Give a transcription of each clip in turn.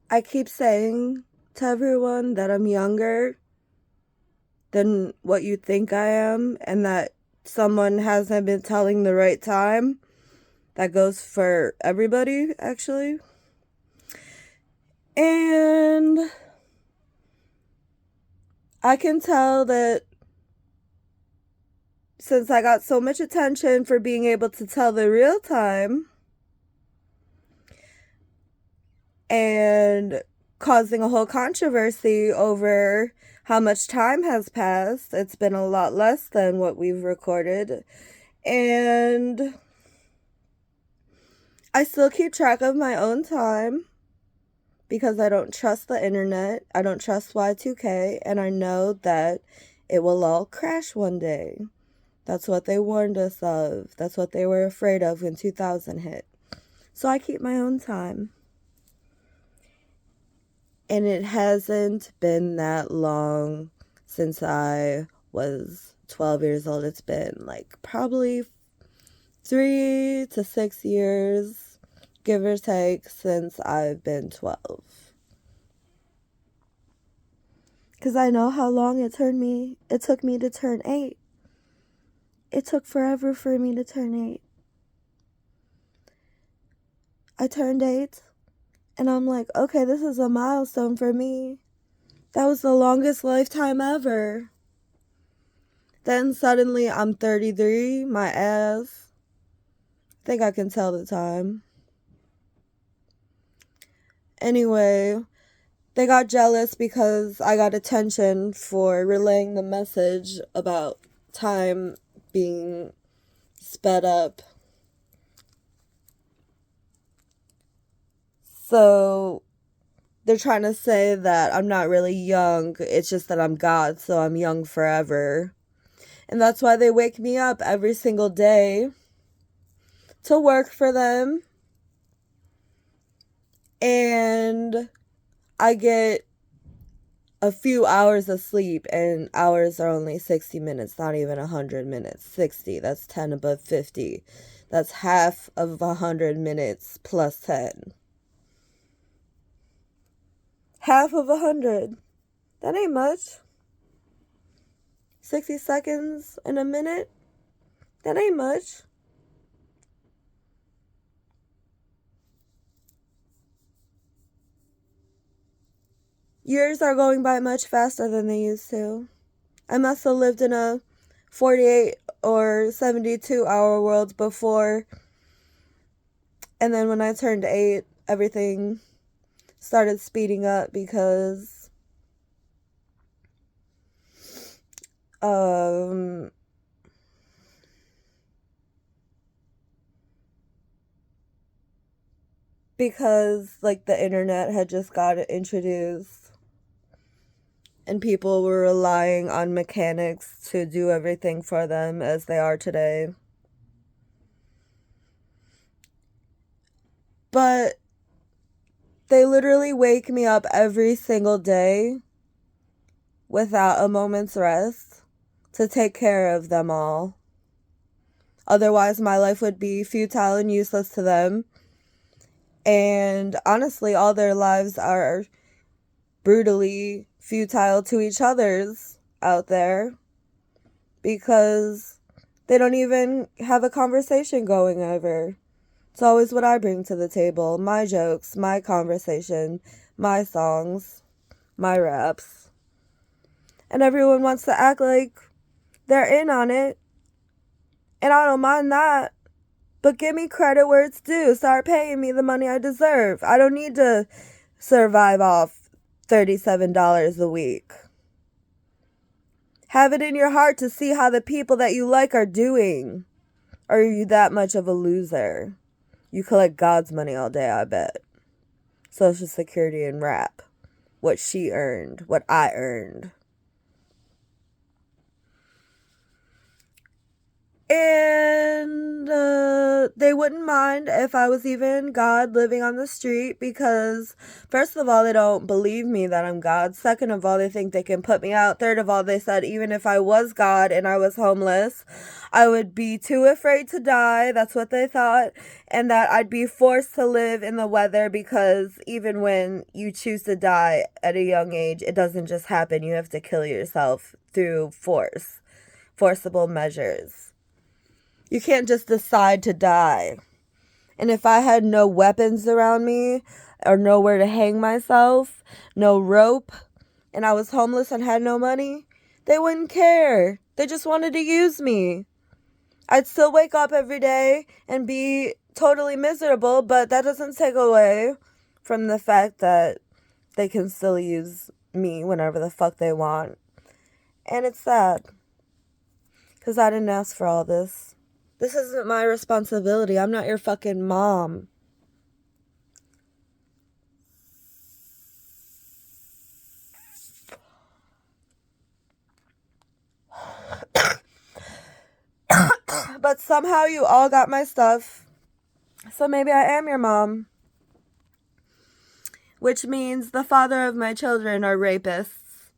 I keep saying to everyone that I'm younger than what you think I am, and that someone hasn't been telling the right time. That goes for everybody, actually. And I can tell that since I got so much attention for being able to tell the real time and causing a whole controversy over how much time has passed, it's been a lot less than what we've recorded. And I still keep track of my own time because I don't trust the internet. I don't trust Y2K, and I know that it will all crash one day. That's what they warned us of. That's what they were afraid of when 2000 hit. So I keep my own time. And it hasn't been that long since I was 12 years old. It's been like probably 3 to 6 years, give or take, since I've been 12. Because I know how long it took me to turn 8. It took forever for me to turn 8. I turned 8, and I'm like, okay, this is a milestone for me. That was the longest lifetime ever. Then suddenly I'm 33, my ass. I think I can tell the time. Anyway, they got jealous because I got attention for relaying the message about time being sped up. So they're trying to say that I'm not really young. It's just that I'm God, so I'm young forever. And that's why they wake me up every single day to work for them. And I get a few hours of sleep, and hours are only 60 minutes, not even 100 minutes. 60, that's 10 above 50. That's half of 100 minutes plus 10. Half of 100. That ain't much. 60 seconds in a minute? That ain't much. Years are going by much faster than they used to. I must have lived in a 48 or 72-hour world before. And then when I turned 8, everything started speeding up because like the internet had just got introduced and people were relying on mechanics to do everything for them as they are today. But they literally wake me up every single day without a moment's rest to take care of them all. Otherwise, my life would be futile and useless to them. And honestly, all their lives are brutally futile to each other's out there because they don't even have a conversation going over. It's always what I bring to the table. My jokes, my conversation, my songs, my raps. And everyone wants to act like they're in on it. And I don't mind that. But give me credit where it's due. Start paying me the money I deserve. I don't need to survive off $37 a week. Have it in your heart to see how the people that you like are doing. Or are you that much of a loser? You collect God's money all day, I bet. Social Security and rap. What she earned. What I earned. And they wouldn't mind if I was even God living on the street because, first of all, they don't believe me that I'm God. Second of all, they think they can put me out. Third of all, they said even if I was God and I was homeless, I would be too afraid to die. That's what they thought. And that I'd be forced to live in the weather because even when you choose to die at a young age, it doesn't just happen. You have to kill yourself through forcible measures. You can't just decide to die. And if I had no weapons around me or nowhere to hang myself, no rope, and I was homeless and had no money, they wouldn't care. They just wanted to use me. I'd still wake up every day and be totally miserable, but that doesn't take away from the fact that they can still use me whenever the fuck they want. And it's sad. Because I didn't ask for all this. This isn't my responsibility. I'm not your fucking mom. But somehow you all got my stuff. So maybe I am your mom. Which means the father of my children are rapists.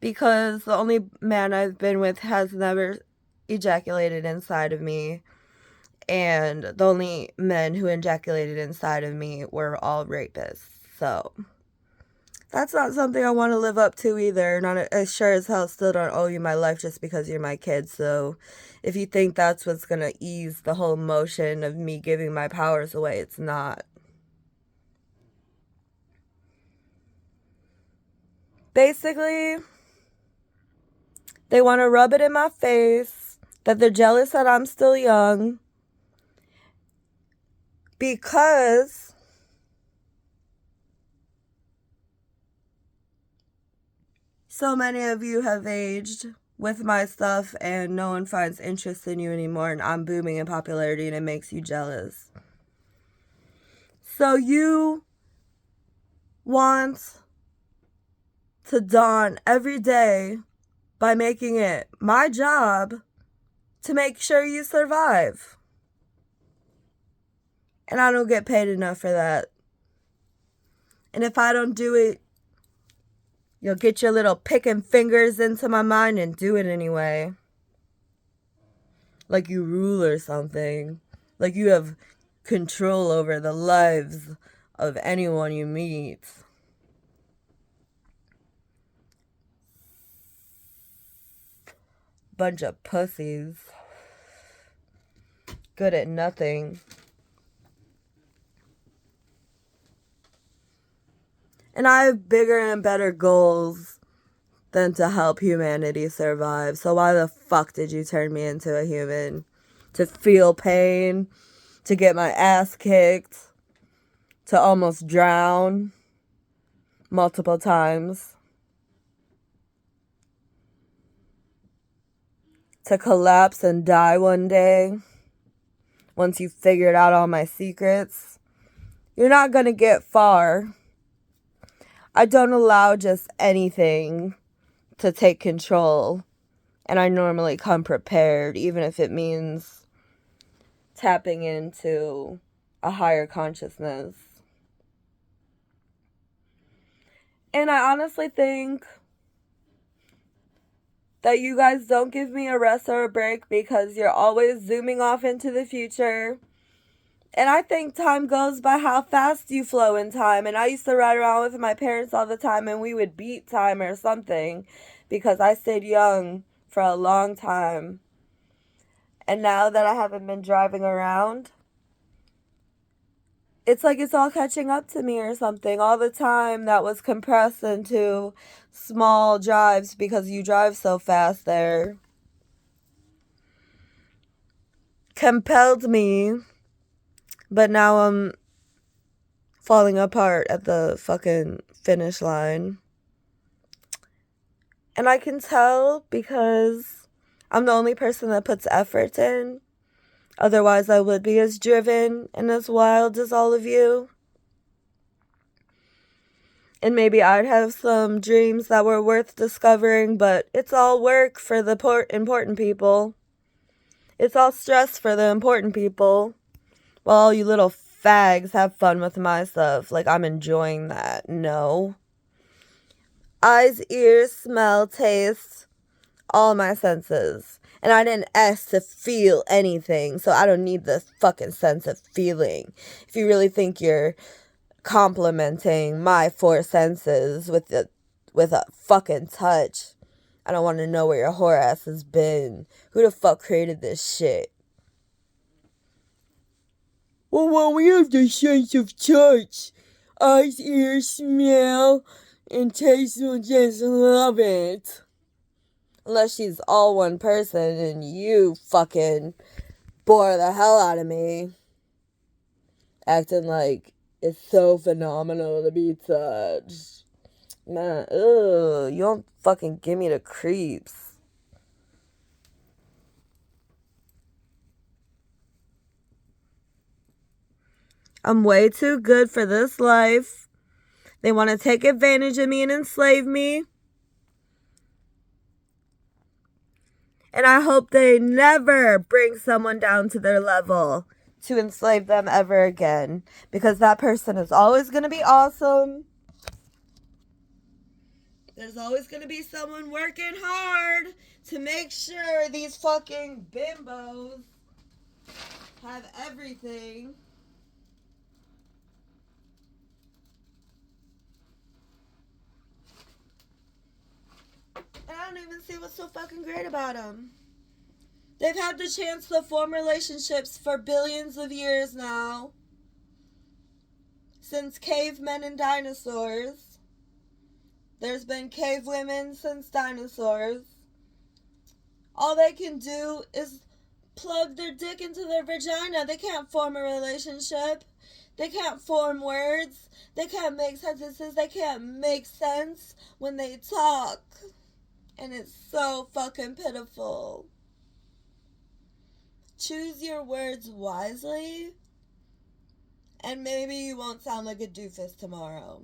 Because the only man I've been with has never ejaculated inside of me. And the only men who ejaculated inside of me were all rapists. So that's not something I want to live up to either. Not as sure as hell still don't owe you my life just because you're my kid. So if you think that's what's going to ease the whole motion of me giving my powers away, it's not. Basically, they want to rub it in my face that they're jealous that I'm still young because so many of you have aged with my stuff and no one finds interest in you anymore and I'm booming in popularity and it makes you jealous. So you want to dawn every day by making it my job to make sure you survive. And I don't get paid enough for that. And if I don't do it, you'll get your little picking fingers into my mind and do it anyway. Like you rule or something. Like you have control over the lives of anyone you meet. Bunch of pussies. Good at nothing. And I have bigger and better goals than to help humanity survive. So why the fuck did you turn me into a human? To feel pain? To get my ass kicked? To almost drown? Multiple times? To collapse and die one day? Once you've figured out all my secrets? You're not gonna get far. I don't allow just anything to take control. And I normally come prepared, even if it means tapping into a higher consciousness. And I honestly think that you guys don't give me a rest or a break because you're always zooming off into the future. And I think time goes by how fast you flow in time. And I used to ride around with my parents all the time and we would beat time or something because I stayed young for a long time. And now that I haven't been driving around, it's like it's all catching up to me or something. All the time that was compressed into small drives because you drive so fast there compelled me. But now I'm falling apart at the fucking finish line. And I can tell because I'm the only person that puts effort in. Otherwise, I would be as driven and as wild as all of you. And maybe I'd have some dreams that were worth discovering, but it's all work for the important people. It's all stress for the important people. While all you little fags have fun with my stuff. Like, I'm enjoying that. No. Eyes, ears, smell, taste, all my senses. And I didn't ask to feel anything, so I don't need this fucking sense of feeling. If you really think you're complimenting my four senses with a fucking touch, I don't want to know where your whore ass has been. Who the fuck created this shit? Well, we have the sense of touch. Eyes, ears, smell, and taste will just love it. Unless she's all one person and you fucking bore the hell out of me. Acting like it's so phenomenal to be touched. Man, ugh, you don't fucking give me the creeps. I'm way too good for this life. They want to take advantage of me and enslave me. And I hope they never bring someone down to their level to enslave them ever again. Because that person is always going to be awesome. There's always going to be someone working hard to make sure these fucking bimbos have everything. And I don't even see what's so fucking great about them. They've had the chance to form relationships for billions of years now. Since cavemen and dinosaurs. There's been cave women since dinosaurs. All they can do is plug their dick into their vagina. They can't form a relationship. They can't form words. They can't make sentences. They can't make sense when they talk. And it's so fucking pitiful. Choose your words wisely, and maybe you won't sound like a doofus tomorrow.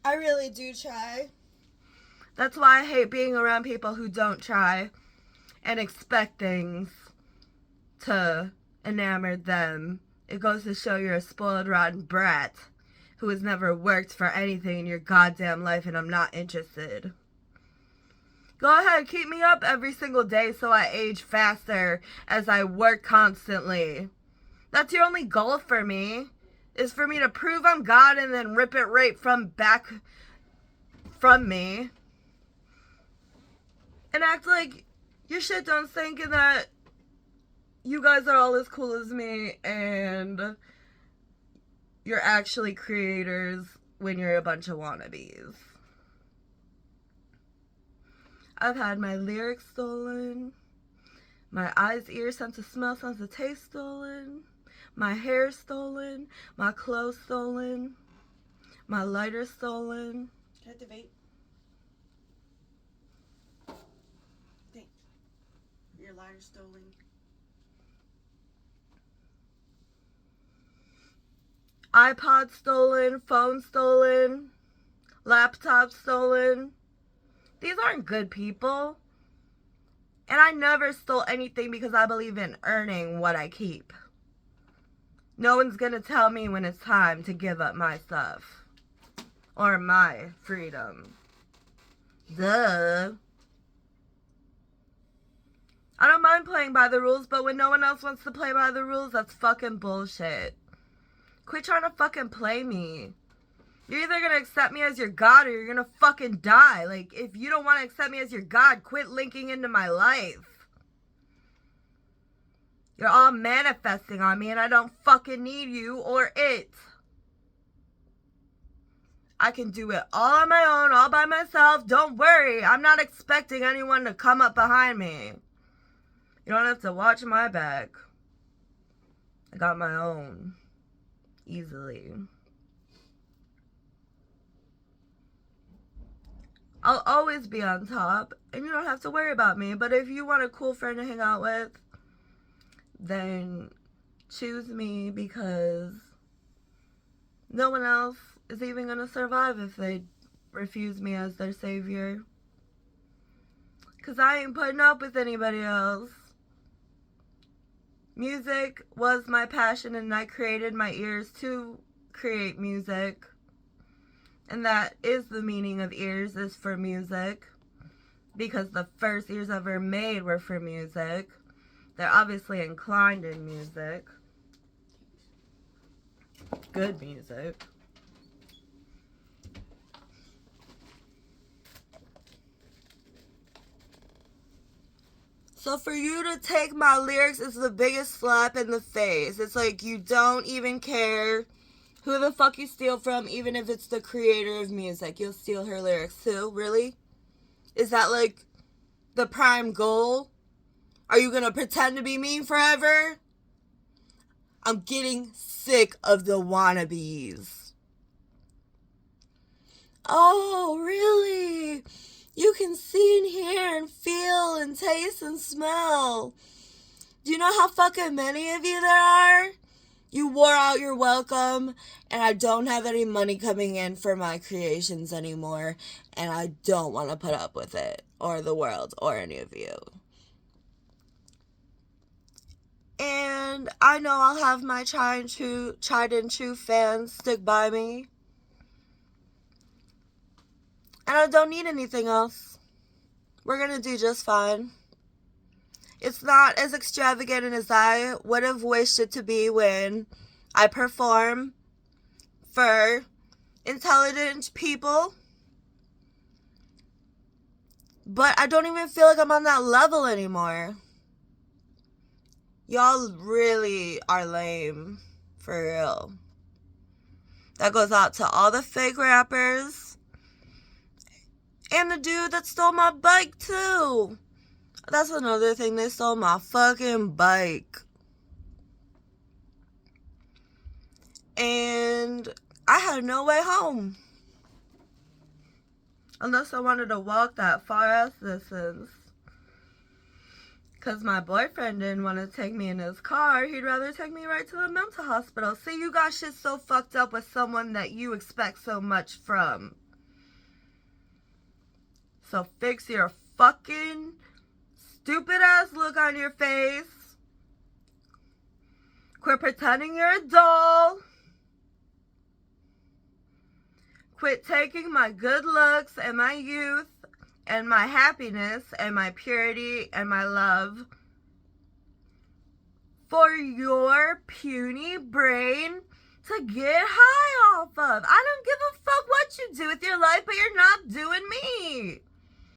I really do try. That's why I hate being around people who don't try and expect things to enamor them. It goes to show you're a spoiled, rotten brat who has never worked for anything in your goddamn life, and I'm not interested. Go ahead, keep me up every single day so I age faster as I work constantly. That's your only goal for me, is for me to prove I'm God and then rip it right back from me. And act like your shit don't stink and that you guys are all as cool as me and you're actually creators when you're a bunch of wannabes. I've had my lyrics stolen, my eyes, ears, sense of smell, sense of taste stolen, my hair stolen, my clothes stolen, my lighter stolen. Can I have the vape? Thanks. Your lighter stolen. iPod stolen, phone stolen, laptop stolen. These aren't good people. And I never stole anything because I believe in earning what I keep. No one's gonna tell me when it's time to give up my stuff. Or my freedom. Duh. I don't mind playing by the rules, but when no one else wants to play by the rules, that's fucking bullshit. Quit trying to fucking play me. You're either gonna accept me as your God or you're gonna fucking die. Like, if you don't want to accept me as your God, quit linking into my life. You're all manifesting on me and I don't fucking need you or it. I can do it all on my own, all by myself. Don't worry, I'm not expecting anyone to come up behind me. You don't have to watch my back. I got my own. Easily. I'll always be on top, and you don't have to worry about me. But if you want a cool friend to hang out with, then choose me, because no one else is even going to survive if they refuse me as their savior. Because I ain't putting up with anybody else. Music was my passion, and I created my ears to create music. And that is the meaning of ears, is for music. Because the first ears ever made were for music. They're obviously inclined in music. Good music. So for you to take my lyrics is the biggest slap in the face. It's like you don't even care who the fuck you steal from, even if it's the creator of music. You'll steal her lyrics too? Really? Is that like the prime goal? Are you gonna pretend to be me forever? I'm getting sick of the wannabes. Oh, really? You can see and hear and feel and taste and smell. Do you know how fucking many of you there are? You wore out your welcome, and I don't have any money coming in for my creations anymore, and I don't want to put up with it, or the world, or any of you. And I know I'll have my tried and true fans stick by me. And I don't need anything else. We're gonna do just fine. It's not as extravagant as I would have wished it to be when I perform for intelligent people. But I don't even feel like I'm on that level anymore. Y'all really are lame. For real. That goes out to all the fake rappers. And the dude that stole my bike too. That's another thing. They stole my fucking bike. And I had no way home. Unless I wanted to walk that far ass distance. Because my boyfriend didn't want to take me in his car. He'd rather take me right to the mental hospital. See, you got shit so fucked up with someone that you expect so much from. So fix your fucking stupid ass look on your face. Quit pretending you're a doll. Quit taking my good looks and my youth and my happiness and my purity and my love for your puny brain to get high off of. I don't give a fuck what you do with your life, but you're not doing me.